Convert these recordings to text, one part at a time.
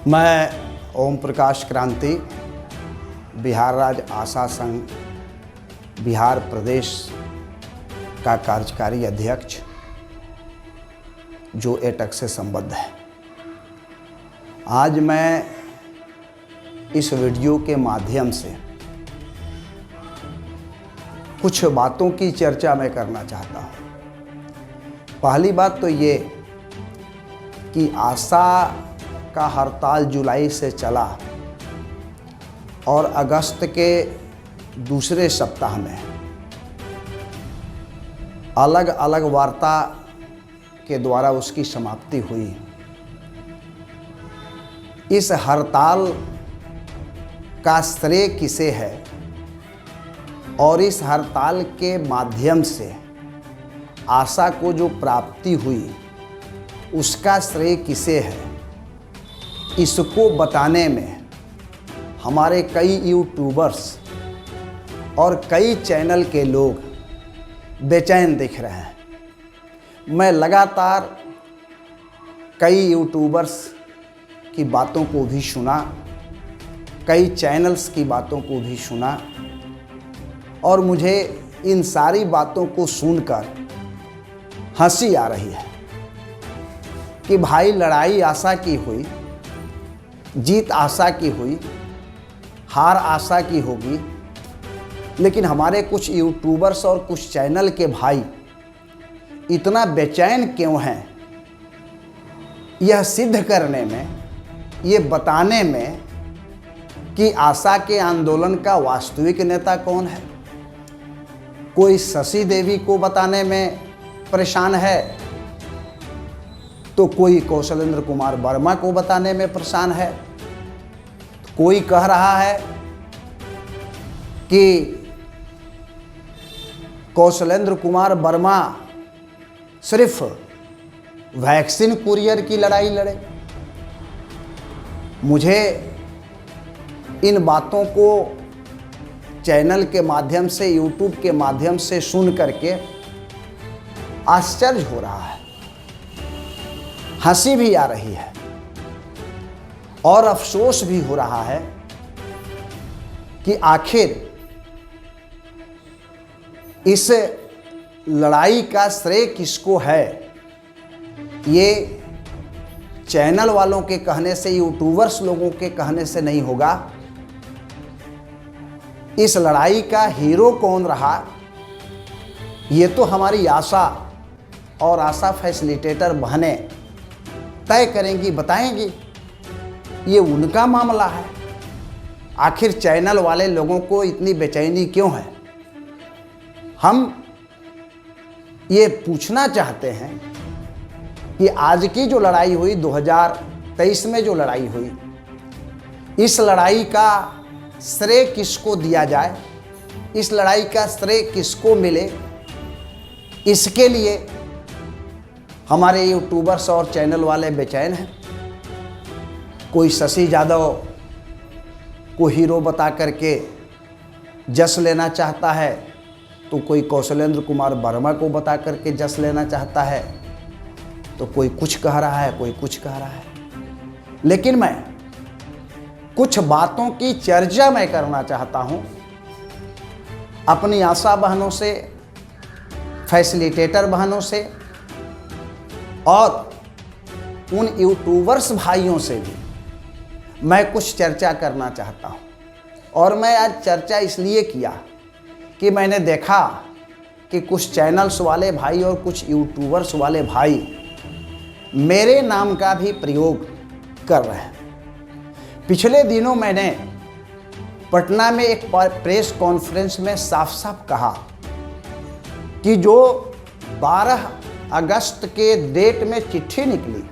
मैं ओम प्रकाश क्रांति बिहार राज्य आशा संघ बिहार प्रदेश का कार्यकारी अध्यक्ष जो एटक से संबद्ध है। आज मैं इस वीडियो के माध्यम से कुछ बातों की चर्चा मैं करना चाहता हूँ। पहली बात तो ये कि आशा का हड़ताल जुलाई से चला और अगस्त के दूसरे सप्ताह में अलग अलग वार्ता के द्वारा उसकी समाप्ति हुई। इस हड़ताल का श्रेय किसे है और इस हड़ताल के माध्यम से आशा को जो प्राप्ति हुई उसका श्रेय किसे है, इसको बताने में हमारे कई यूट्यूबर्स और कई चैनल के लोग बेचैन दिख रहे हैं। मैं लगातार कई यूट्यूबर्स की बातों को भी सुना, कई चैनल्स की बातों को भी सुना और मुझे इन सारी बातों को सुनकर हंसी आ रही है कि भाई लड़ाई आशा की हुई, जीत आशा की हुई, हार आशा की होगी, लेकिन हमारे कुछ यूट्यूबर्स और कुछ चैनल के भाई इतना बेचैन क्यों हैं यह सिद्ध करने में, ये बताने में कि आशा के आंदोलन का वास्तविक नेता कौन है। कोई शशि देवी को बताने में परेशान है तो कोई कौशलेंद्र कुमार वर्मा को बताने में परेशान है। कोई कह रहा है कि कौशलेंद्र कुमार वर्मा सिर्फ वैक्सीन कुरियर की लड़ाई लड़े। मुझे इन बातों को चैनल के माध्यम से, यूट्यूब के माध्यम से सुन करके आश्चर्य हो रहा है, हंसी भी आ रही है और अफसोस भी हो रहा है कि आखिर इस लड़ाई का श्रेय किसको है। ये चैनल वालों के कहने से, यूट्यूबर्स लोगों के कहने से नहीं होगा। इस लड़ाई का हीरो कौन रहा, ये तो हमारी आशा और आशा फैसिलिटेटर बहनें तय करेंगी, बताएंगी। ये उनका मामला है। आखिर चैनल वाले लोगों को इतनी बेचैनी क्यों है। हम ये पूछना चाहते हैं कि आज की जो लड़ाई हुई, 2023 में जो लड़ाई हुई, इस लड़ाई का श्रेय किसको दिया जाए, इस लड़ाई का श्रेय किसको मिले, इसके लिए हमारे यूट्यूबर्स और चैनल वाले बेचैन हैं। कोई शशि यादव को हीरो बता करके जश लेना चाहता है तो कोई कौशलेंद्र कुमार वर्मा को बता करके जश लेना चाहता है, तो कोई कुछ कह रहा है, कोई कुछ कह रहा है। लेकिन मैं कुछ बातों की चर्चा मैं करना चाहता हूं अपनी आशा बहनों से, फैसिलिटेटर बहनों से और उन यूट्यूबर्स भाइयों से भी मैं कुछ चर्चा करना चाहता हूं। और मैं आज चर्चा इसलिए किया कि मैंने देखा कि कुछ चैनल्स वाले भाई और कुछ यूट्यूबर्स वाले भाई मेरे नाम का भी प्रयोग कर रहे हैं। पिछले दिनों मैंने पटना में एक प्रेस कॉन्फ्रेंस में साफ साफ कहा कि जो 12 अगस्त के डेट में चिट्ठी निकली,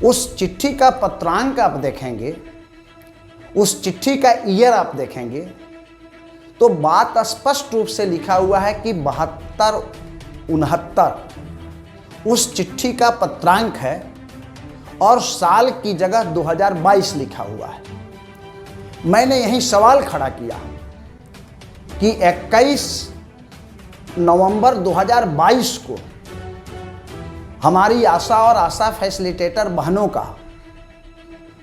उस चिट्ठी का पत्रांक आप देखेंगे, उस चिट्ठी का ईयर आप देखेंगे तो बात स्पष्ट रूप से लिखा हुआ है कि 72-69 उस चिट्ठी का पत्रांक है और साल की जगह 2022 लिखा हुआ है। मैंने यही सवाल खड़ा किया कि 21 नवंबर 2022 को हमारी आशा और आशा फैसिलिटेटर बहनों का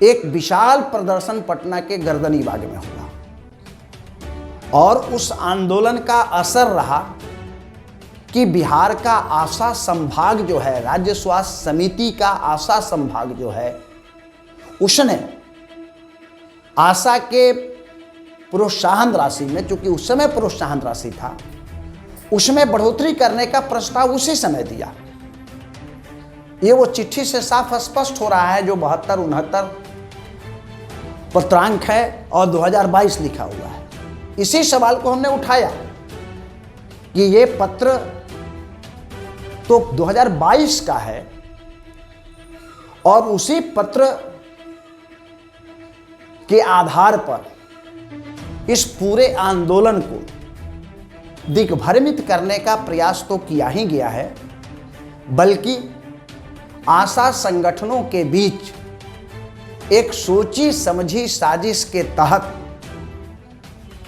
एक विशाल प्रदर्शन पटना के गर्दनी बाग में हुआ और उस आंदोलन का असर रहा कि बिहार का आशा संभाग जो है, राज्य स्वास्थ्य समिति का आशा संभाग जो है, उसने आशा के प्रोत्साहन राशि में, चूंकि उस समय प्रोत्साहन राशि था, उसमें बढ़ोतरी करने का प्रस्ताव उसी समय दिया। ये वो चिट्ठी से साफ स्पष्ट हो रहा है जो 72-69 पत्रांक है और 2022 लिखा हुआ है। इसी सवाल को हमने उठाया कि ये पत्र तो 2022 का है और उसी पत्र के आधार पर इस पूरे आंदोलन को दिग्भ्रमित करने का प्रयास तो किया ही गया है, बल्कि आशा संगठनों के बीच एक सोची समझी साजिश के तहत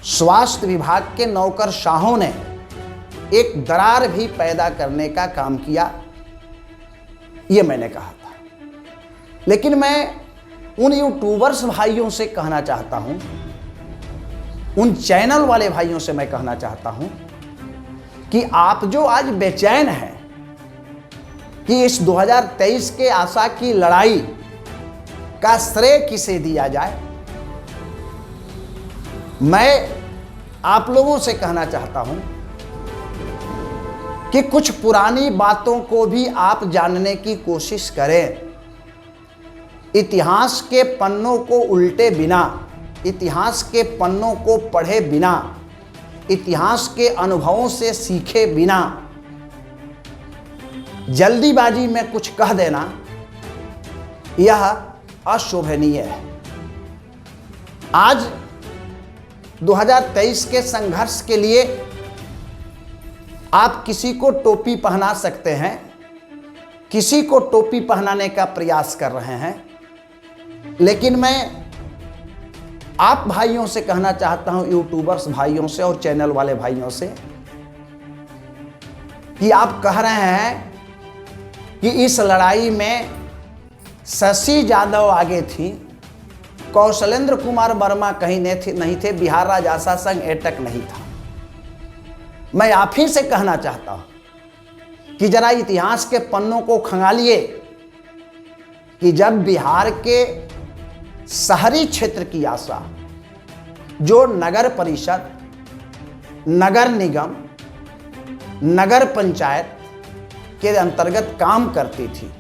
स्वास्थ्य विभाग के नौकरशाहों ने एक दरार भी पैदा करने का काम किया, ये मैंने कहा था। लेकिन मैं उन यूट्यूबर्स भाइयों से कहना चाहता हूं, उन चैनल वाले भाइयों से मैं कहना चाहता हूं कि आप जो आज बेचैन हैं कि इस 2023 के आशा की लड़ाई का श्रेय किसे दिया जाए, मैं आप लोगों से कहना चाहता हूं कि कुछ पुरानी बातों को भी आप जानने की कोशिश करें। इतिहास के पन्नों को उल्टे बिना, इतिहास के पन्नों को पढ़े बिना, इतिहास के अनुभवों से सीखे बिना जल्दीबाजी में कुछ कह देना यह अशोभनीय है। आज 2023 के संघर्ष के लिए आप किसी को टोपी पहना सकते हैं, किसी को टोपी पहनाने का प्रयास कर रहे हैं, लेकिन मैं आप भाइयों से कहना चाहता हूं, यूट्यूबर्स भाइयों से और चैनल वाले भाइयों से, कि आप कह रहे हैं कि इस लड़ाई में शशि यादव आगे थी, कौशलेंद्र कुमार वर्मा कहीं नहीं थे, बिहार राज्य आशा संघ एटक नहीं था। मैं आप ही से कहना चाहता हूं कि जरा इतिहास के पन्नों को खंगालिए कि जब बिहार के शहरी क्षेत्र की आशा, जो नगर परिषद, नगर निगम, नगर पंचायत के अंतर्गत काम करती थी,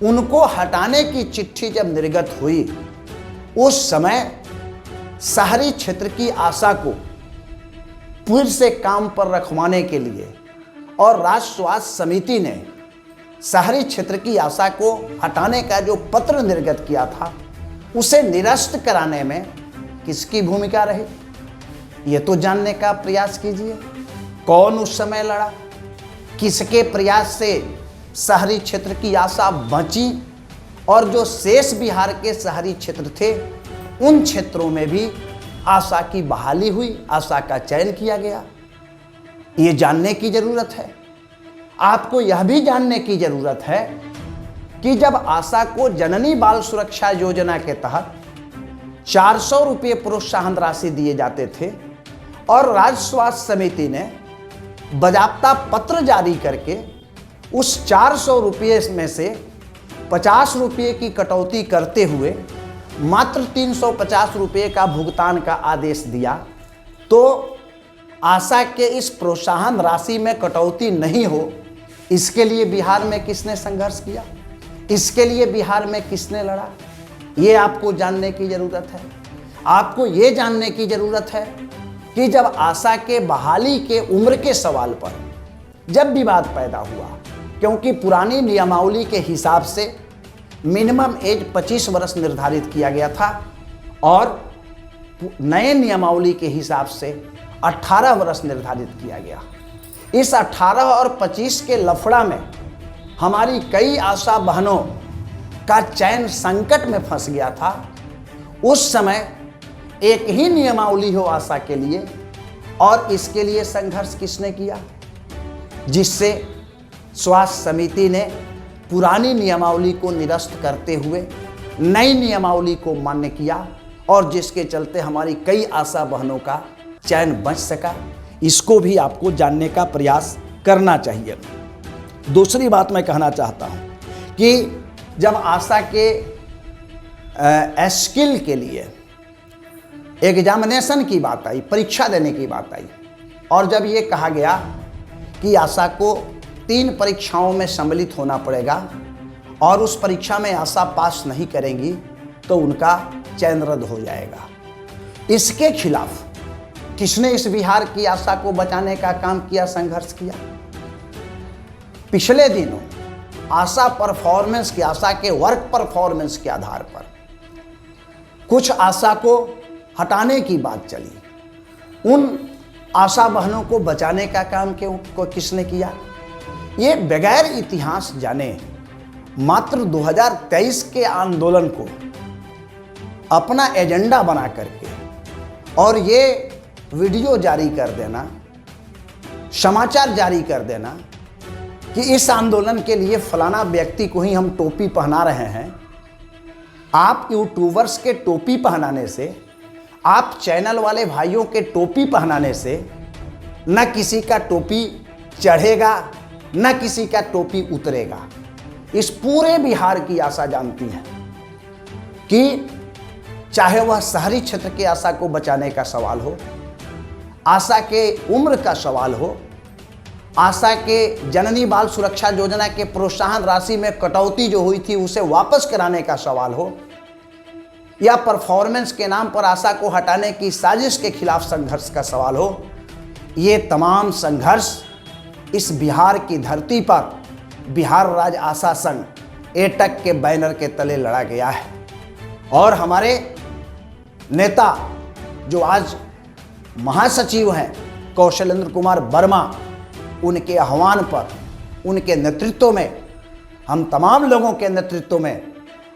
उनको हटाने की चिट्ठी जब निर्गत हुई, उस समय शहरी क्षेत्र की आशा को फिर से काम पर रखवाने के लिए और राज्य स्वास्थ्य समिति ने शहरी क्षेत्र की आशा को हटाने का जो पत्र निर्गत किया था, उसे निरस्त कराने में किसकी भूमिका रही, ये तो जानने का प्रयास कीजिए। कौन उस समय लड़ा, किसके प्रयास से शहरी क्षेत्र की आशा बची और जो शेष बिहार के शहरी क्षेत्र थे, उन क्षेत्रों में भी आशा की बहाली हुई, आशा का चयन किया गया। ये जानने की जरूरत है। आपको यह भी जानने की जरूरत है कि जब आशा को जननी बाल सुरक्षा योजना के तहत 400 रुपये प्रोत्साहन राशि दिए जाते थे और राज्य स्वास्थ्य समिति ने बाजाप्ता पत्र जारी करके उस 400 रुपये में से 50 रुपये की कटौती करते हुए मात्र 350 रुपये का भुगतान का आदेश दिया, तो आशा के इस प्रोत्साहन राशि में कटौती नहीं हो, इसके लिए बिहार में किसने संघर्ष किया, इसके लिए बिहार में किसने लड़ा, ये आपको जानने की ज़रूरत है। आपको ये जानने की ज़रूरत है कि जब आशा के बहाली के उम्र के सवाल पर जब विवाद पैदा हुआ, क्योंकि पुरानी नियमावली के हिसाब से मिनिमम एज 25 वर्ष निर्धारित किया गया था और नए नियमावली के हिसाब से 18 वर्ष निर्धारित किया गया। इस 18 और 25 के लफड़ा में हमारी कई आशा बहनों का चयन संकट में फंस गया था। उस समय एक ही नियमावली हो आशा के लिए, और इसके लिए संघर्ष किसने किया, जिससे स्वास्थ्य समिति ने पुरानी नियमावली को निरस्त करते हुए नई नियमावली को मान्य किया और जिसके चलते हमारी कई आशा बहनों का चैन बच सका, इसको भी आपको जानने का प्रयास करना चाहिए। दूसरी बात मैं कहना चाहता हूँ कि जब आशा के स्किल के लिए एग्जामिनेशन की बात आई, परीक्षा देने की बात आई, और जब ये कहा गया कि आशा को 3 परीक्षाओं में सम्मिलित होना पड़ेगा और उस परीक्षा में आशा पास नहीं करेंगी तो उनका चयन रद्द हो जाएगा, इसके खिलाफ किसने इस बिहार की आशा को बचाने का काम किया, संघर्ष किया? पिछले दिनों आशा परफॉर्मेंस की, आशा के वर्क परफॉर्मेंस के आधार पर कुछ आशा को हटाने की बात चली। उन आशा बहनों को बचाने का काम किसने किया? ये बगैर इतिहास जाने मात्र 2023 के आंदोलन को अपना एजेंडा बना करके और ये वीडियो जारी कर देना, समाचार जारी कर देना कि इस आंदोलन के लिए फलाना व्यक्ति को ही हम टोपी पहना रहे हैं। आप यूट्यूबर्स के टोपी पहनाने से, आप चैनल वाले भाइयों के टोपी पहनाने से न किसी का टोपी चढ़ेगा न किसी का टोपी उतरेगा। इस पूरे बिहार की आशा जानती है कि चाहे वह शहरी क्षेत्र के आशा को बचाने का सवाल हो, आशा के उम्र का सवाल हो, आशा के जननी बाल सुरक्षा योजना के प्रोत्साहन राशि में कटौती जो हुई थी उसे वापस कराने का सवाल हो, या परफॉर्मेंस के नाम पर आशा को हटाने की साजिश के खिलाफ संघर्ष का सवाल हो, ये तमाम संघर्ष इस बिहार की धरती पर बिहार राज्य आशा संघ एटक के बैनर के तले लड़ा गया है। और हमारे नेता जो आज महासचिव हैं कौशलेंद्र कुमार वर्मा, उनके आह्वान पर, उनके नेतृत्व में, हम तमाम लोगों के नेतृत्व में,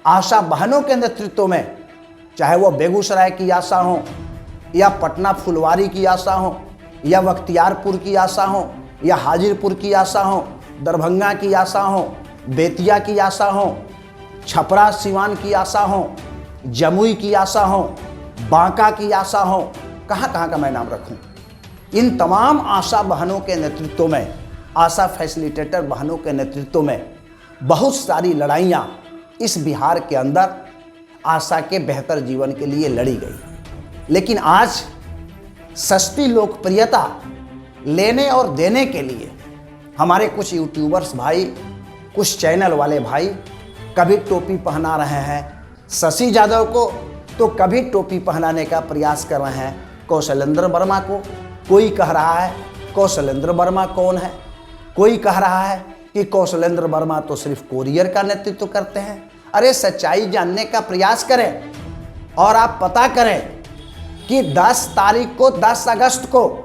आशा बहनों के नेतृत्व में, चाहे वो बेगूसराय की आशा हो या पटना फुलवारी की आशा हो या बख्तियारपुर की आशा हो या हाजिरपुर की आशा हो, दरभंगा की आशा हो, बेतिया की आशा हो, छपरा सिवान की आशा हो, जमुई की आशा हो, बांका की आशा हो, कहाँ कहाँ का मैं नाम रखूं। इन तमाम आशा बहनों के नेतृत्व में, आशा फैसिलिटेटर बहनों के नेतृत्व में बहुत सारी लड़ाइयाँ इस बिहार के अंदर आशा के बेहतर जीवन के लिए लड़ी गई। लेकिन आज सस्ती लोकप्रियता लेने और देने के लिए हमारे कुछ यूट्यूबर्स भाई, कुछ चैनल वाले भाई कभी टोपी पहना रहे हैं शशि यादव को, तो कभी टोपी पहनाने का प्रयास कर रहे हैं कौशलेंद्र वर्मा को। कोई कह रहा है कौशलेंद्र वर्मा कौन है, कोई कह रहा है कि कौशलेंद्र वर्मा तो सिर्फ कोरियर का नेतृत्व करते हैं। अरे सच्चाई जानने का प्रयास करें और आप पता करें कि 10 तारीख को, 10 अगस्त को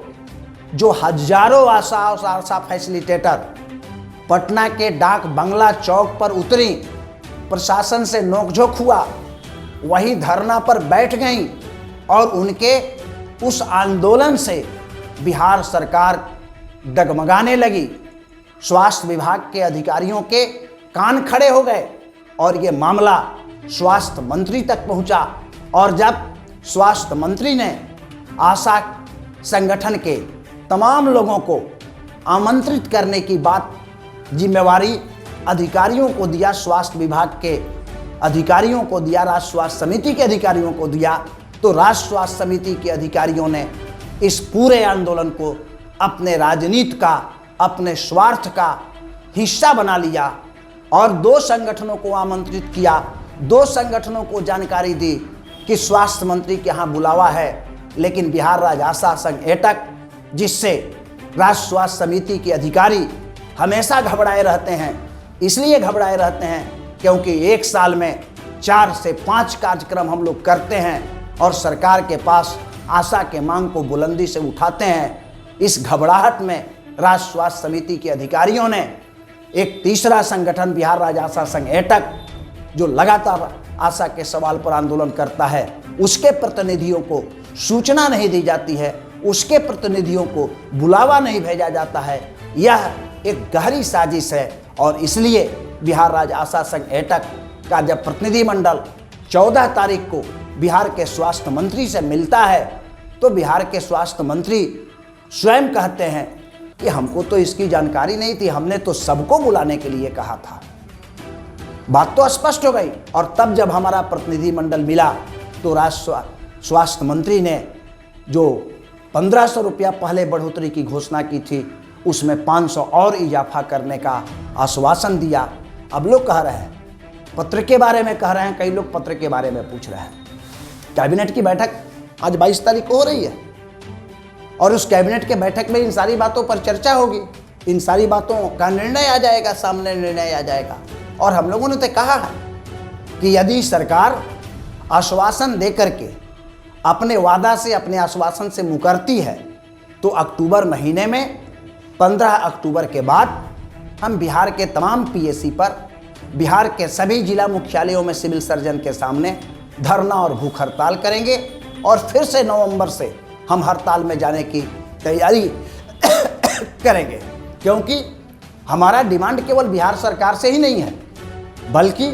जो हजारों आशा फैसिलिटेटर पटना के डाक बंगला चौक पर उतरी, प्रशासन से नोकझोंक हुआ, वही धरना पर बैठ गई और उनके उस आंदोलन से बिहार सरकार डगमगाने लगी। स्वास्थ्य विभाग के अधिकारियों के कान खड़े हो गए और ये मामला स्वास्थ्य मंत्री तक पहुंचा। और जब स्वास्थ्य मंत्री ने आशा संगठन के तमाम लोगों को आमंत्रित करने की बात जिम्मेवारी अधिकारियों को दिया, स्वास्थ्य विभाग के अधिकारियों को दिया, राष्ट्रीय स्वास्थ्य समिति के अधिकारियों को दिया, तो राष्ट्रीय स्वास्थ्य समिति के अधिकारियों ने इस पूरे आंदोलन को अपने राजनीति का, अपने स्वार्थ का हिस्सा बना लिया और 2 संगठनों को आमंत्रित किया, 2 संगठनों को जानकारी दी कि स्वास्थ्य मंत्री के यहाँ बुलावा है, लेकिन बिहार राज्य आशा संघ एटक, जिससे राष्ट्रीय स्वास्थ्य समिति के अधिकारी हमेशा घबराए रहते हैं, इसलिए घबराए रहते हैं क्योंकि एक साल में 4 से 5 कार्यक्रम हम लोग करते हैं और सरकार के पास आशा के मांग को बुलंदी से उठाते हैं। इस घबराहट में राष्ट्रीय स्वास्थ्य समिति के अधिकारियों ने एक तीसरा संगठन बिहार राज्य आशा संघ एटक, जो लगातार आशा के सवाल पर आंदोलन करता है, उसके प्रतिनिधियों को सूचना नहीं दी जाती है, उसके प्रतिनिधियों को बुलावा नहीं भेजा जाता है। यह एक गहरी साजिश है और इसलिए बिहार राज्य आशा संघ एटक का जब प्रतिनिधिमंडल 14 तारीख को बिहार के स्वास्थ्य मंत्री से मिलता है तो बिहार के स्वास्थ्य मंत्री स्वयं कहते हैं कि हमको तो इसकी जानकारी नहीं थी, हमने तो सबको बुलाने के लिए कहा था। बात तो स्पष्ट हो गई। और तब जब हमारा प्रतिनिधिमंडल मिला तो राज्य स्वास्थ्य मंत्री ने जो 1500 रुपया पहले बढ़ोतरी की घोषणा की थी उसमें 500 और इजाफा करने का आश्वासन दिया। अब लोग कह रहे हैं, पत्र के बारे में कह रहे हैं, कई लोग पत्र के बारे में पूछ रहे हैं। कैबिनेट की बैठक आज 22 तारीख को हो रही है और उस कैबिनेट के बैठक में इन सारी बातों पर चर्चा होगी, इन सारी बातों का निर्णय आ जाएगा, सामने निर्णय आ जाएगा। और हम लोगों ने तो कहा है कि यदि सरकार आश्वासन दे करके अपने वादा से, अपने आश्वासन से मुकरती है तो अक्टूबर महीने में 15 अक्टूबर के बाद हम बिहार के तमाम पीएससी पर, बिहार के सभी जिला मुख्यालयों में सिविल सर्जन के सामने धरना और भूख हड़ताल करेंगे और फिर से नवंबर से हम हड़ताल में जाने की तैयारी करेंगे। क्योंकि हमारा डिमांड केवल बिहार सरकार से ही नहीं है बल्कि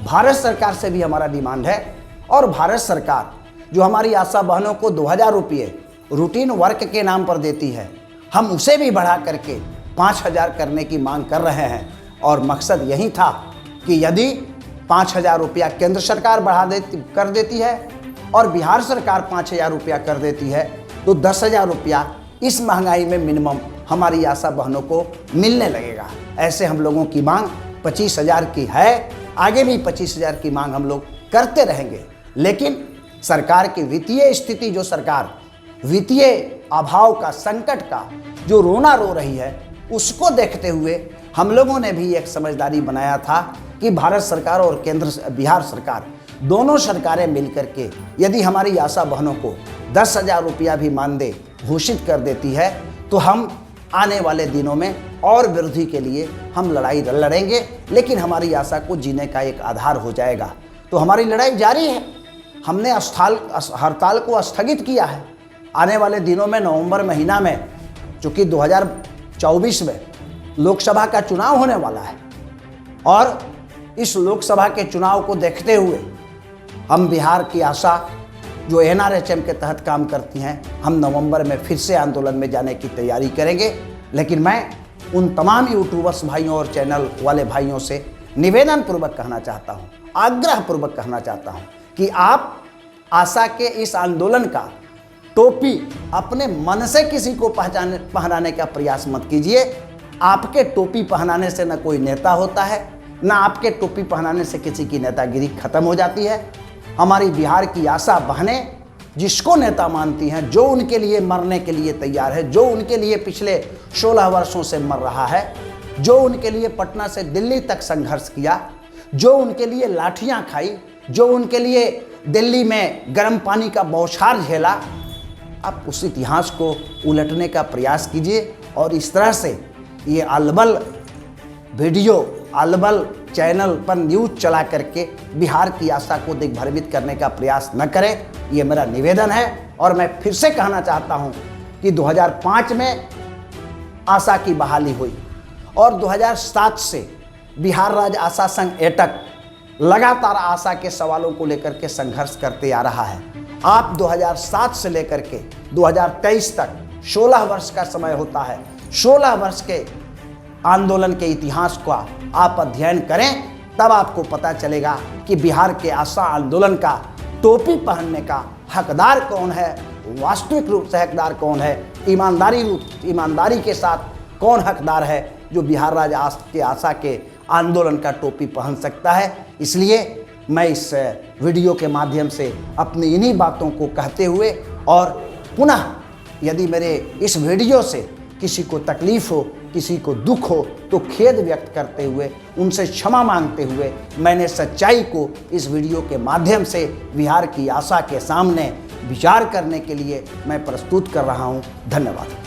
भारत सरकार से भी हमारा डिमांड है। और भारत सरकार जो हमारी आशा बहनों को 2000 रुपये रूटीन वर्क के नाम पर देती है, हम उसे भी बढ़ा करके 5000 करने की मांग कर रहे हैं। और मकसद यही था कि यदि 5000 रुपया केंद्र सरकार कर देती है और बिहार सरकार 5000 रुपया कर देती है तो 10,000 रुपया इस महंगाई में मिनिमम हमारी आशा बहनों को मिलने लगेगा। ऐसे हम लोगों की मांग 25,000 की है, आगे भी 25,000 की मांग हम लोग करते रहेंगे। लेकिन सरकार की वित्तीय स्थिति, जो सरकार वित्तीय अभाव का, संकट का जो रोना रो रही है, उसको देखते हुए हम लोगों ने भी एक समझदारी बनाया था कि भारत सरकार और बिहार सरकार दोनों सरकारें मिलकर के यदि हमारी आशा बहनों को 10,000 रुपया भी मानदेय घोषित कर देती है तो हम आने वाले दिनों में और वृद्धि के लिए हम लड़ाई लड़ेंगे, लेकिन हमारी आशा को जीने का एक आधार हो जाएगा। तो हमारी लड़ाई जारी है। हमने हड़ताल को स्थगित किया है। आने वाले दिनों में नवंबर महीना में, चूँकि 2024 में लोकसभा का चुनाव होने वाला है और इस लोकसभा के चुनाव को देखते हुए हम बिहार की आशा जो NRHM के तहत काम करती हैं, हम नवंबर में फिर से आंदोलन में जाने की तैयारी करेंगे। लेकिन मैं उन तमाम यूट्यूबर्स भाइयों और चैनल वाले भाइयों से निवेदन पूर्वक कहना चाहता हूँ, आग्रह पूर्वक कहना चाहता हूँ कि आप आशा के इस आंदोलन का टोपी अपने मन से किसी को पहनाने का प्रयास मत कीजिए। आपके टोपी पहनाने से न कोई नेता होता है, न आपके टोपी पहनाने से किसी की नेतागिरी खत्म हो जाती है। हमारी बिहार की आशा बहनें जिसको नेता मानती हैं, जो उनके लिए मरने के लिए तैयार है, जो उनके लिए पिछले 16 वर्षों से मर रहा है, जो उनके लिए पटना से दिल्ली तक संघर्ष किया, जो उनके लिए लाठियां खाई, जो उनके लिए दिल्ली में गर्म पानी का बौछार झेला, आप उस इतिहास को उलटने का प्रयास कीजिए। और इस तरह से ये अलबल वीडियो, अलबल चैनल पर न्यूज़ चला करके बिहार की आशा को दिग्भ्रमित करने का प्रयास न करें, ये मेरा निवेदन है। और मैं फिर से कहना चाहता हूँ कि 2005 में आशा की बहाली हुई और 2007 से बिहार राज्य आशा संघ एटक लगातार आशा के सवालों को लेकर के संघर्ष करते आ रहा है। आप 2007 से लेकर के 2023 तक 16 वर्ष का समय होता है। 16 वर्ष के आंदोलन के इतिहास का आप अध्ययन करें, तब आपको पता चलेगा कि बिहार के आशा आंदोलन का टोपी पहनने का हकदार कौन है, वास्तविक रूप से हकदार कौन है, ईमानदारी के साथ कौन हकदार है जो बिहार राज्य के आशा के आंदोलन का टोपी पहन सकता है। इसलिए मैं इस वीडियो के माध्यम से अपनी इन्हीं बातों को कहते हुए और पुनः यदि मेरे इस वीडियो से किसी को तकलीफ़ हो, किसी को दुख हो, तो खेद व्यक्त करते हुए, उनसे क्षमा मांगते हुए मैंने सच्चाई को इस वीडियो के माध्यम से बिहार की आशा के सामने विचार करने के लिए मैं प्रस्तुत कर रहा हूँ। धन्यवाद।